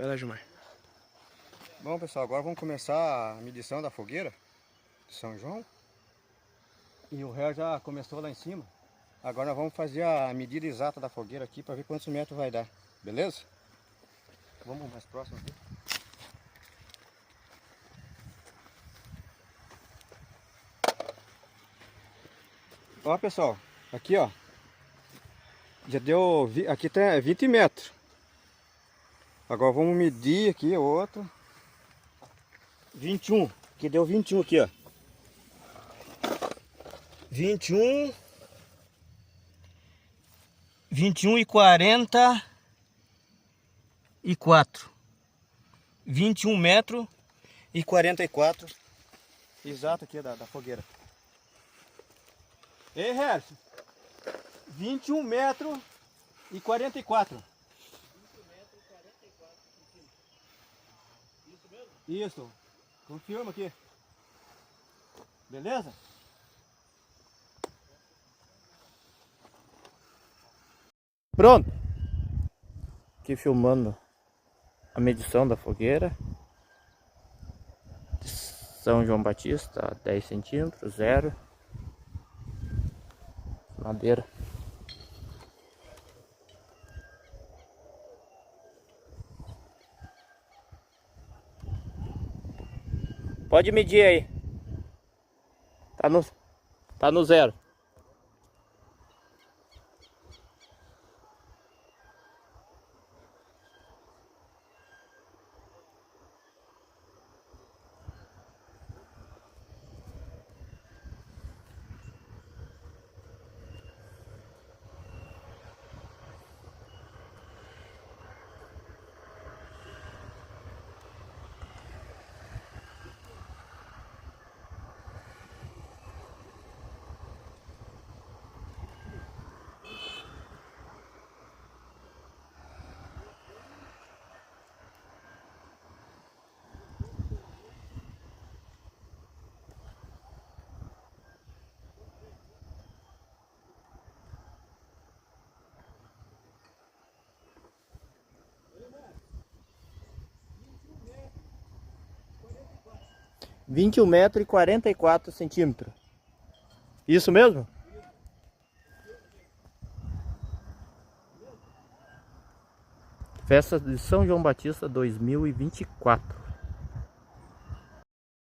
Vai lá, Gilmar. Bom, pessoal, agora vamos começar a medição da fogueira de São João. E o réu já começou lá em cima. Agora nós vamos fazer a medida exata da fogueira aqui para ver quantos metros vai dar, beleza? Vamos mais próximo aqui. Ó, pessoal, aqui ó, já deu, aqui tá 20 metros. Agora vamos medir aqui o outro. 21, que deu 21 aqui ó. 21 e 44. 21 metros e 44. Exato aqui da fogueira. Ei, Herson. 21 metros e 44. 20 metros e 44 centímetros. Isso mesmo? Isso. Confirma aqui. Beleza? Pronto. Aqui filmando a medição da fogueira. São João Batista, 10 centímetros, 0. Madeira. Pode medir aí. Tá no 0. — 21 metros e 44 centímetros. Isso mesmo? Festa de São João Batista 2024.